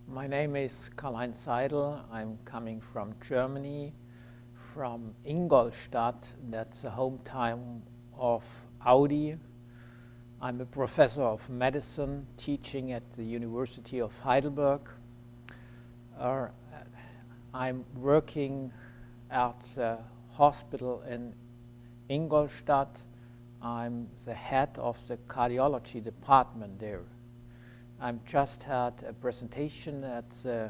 My name is Karlheinz Seidl. I'm coming from Germany, from Ingolstadt. That's the hometown of Audi. I'm a professor of medicine teaching at the University of Heidelberg. I'm working at the hospital in Ingolstadt. I'm the head of the cardiology department there. I've just had a presentation at the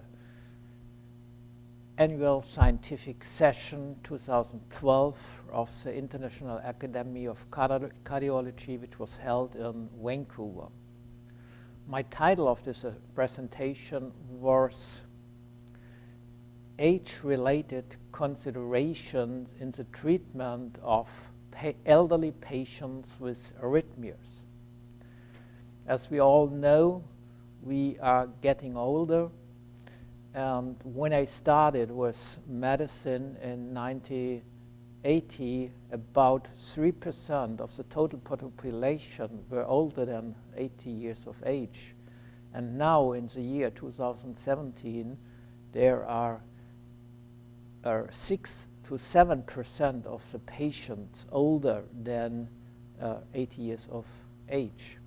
annual scientific session 2012 of the International Academy of Cardiology, which was held in Vancouver. My title of this presentation was Age-related considerations in the treatment of elderly patients with arrhythmias. As we all know, we are getting older, and when I started with medicine in 1980, about 3% of the total population were older than 80 years of age. And now in the year 2017, there are 6 to 7% of the patients older than 80 years of age.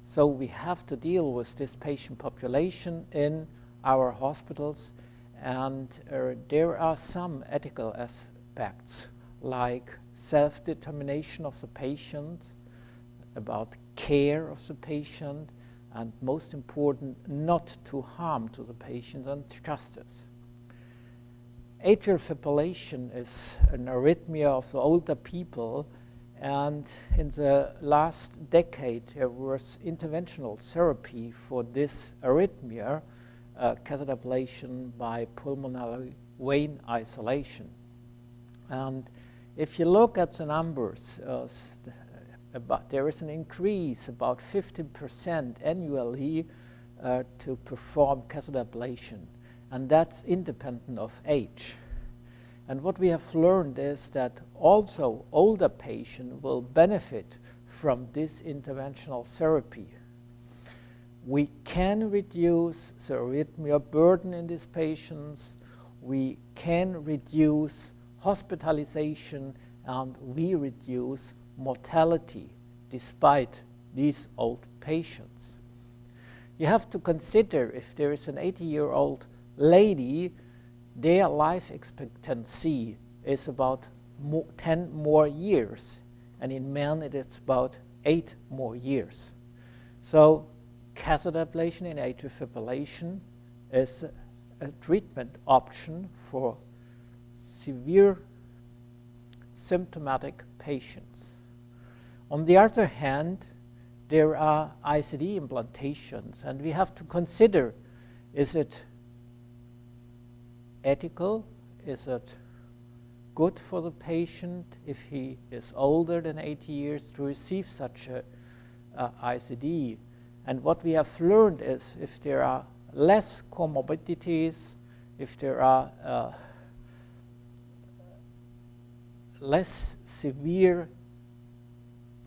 So we have to deal with this patient population in our hospitals, and there are some ethical aspects like self-determination of the patient, about care of the patient, and most important, not to harm to the patient, and justice. Atrial fibrillation is an arrhythmia of the older people, and in the last decade there was interventional therapy for this arrhythmia, catheter ablation by pulmonary vein isolation. And if you look at the numbers, there is an increase about 15% annually to perform catheter ablation, and that's independent of age. And what we have learned is that also older patients will benefit from this interventional therapy. We can reduce the arrhythmia burden in these patients, we can reduce hospitalization, and we reduce mortality despite these old patients. You have to consider, if there is an 80-year-old lady, their life expectancy is about 10 more years, and in men it is about 8 more years. So catheter ablation in atrial fibrillation is a treatment option for severe symptomatic patients. On the other hand, there are ICD implantations, and we have to consider, is it ethical? Is it good for the patient if he is older than 80 years to receive such a ICD? And what we have learned is if there are less comorbidities, if there are less severe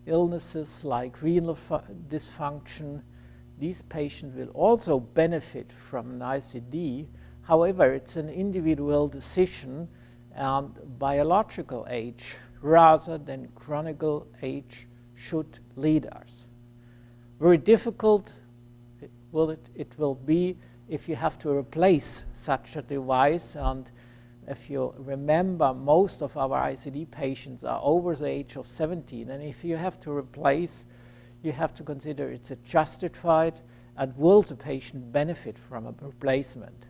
illnesses like renal dysfunction, these patients will also benefit from an ICD. However, it's an individual decision, and biological age rather than chronic age should lead us. Very difficult it will be if you have to replace such a device, and if you remember, most of our ICD patients are over the age of 17, and if you have to replace, you have to consider it's justified, and will the patient benefit from a replacement?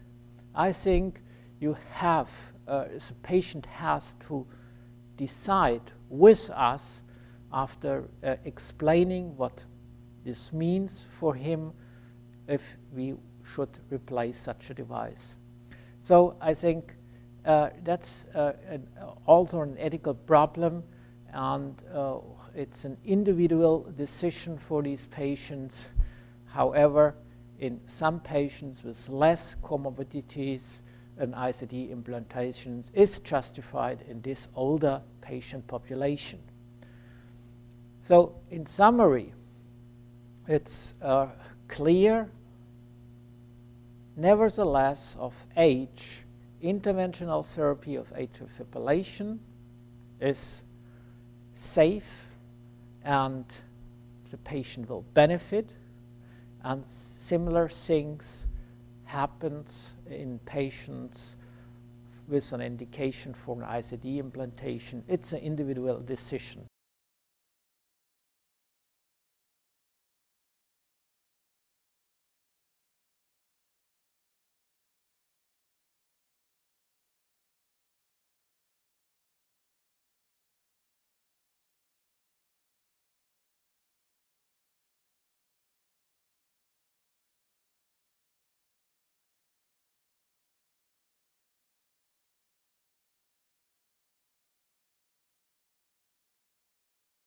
I think you have, the patient has to decide with us after explaining what this means for him if we should replace such a device. So I think that's also an ethical problem, and it's an individual decision for these patients. However, in some patients with less comorbidities, an ICD implantation is justified in this older patient population. So in summary, it's clear nevertheless, of age, interventional therapy of atrial fibrillation is safe and the patient will benefit, and similar things happens in patients with an indication for an ICD implantation. It's an individual decision.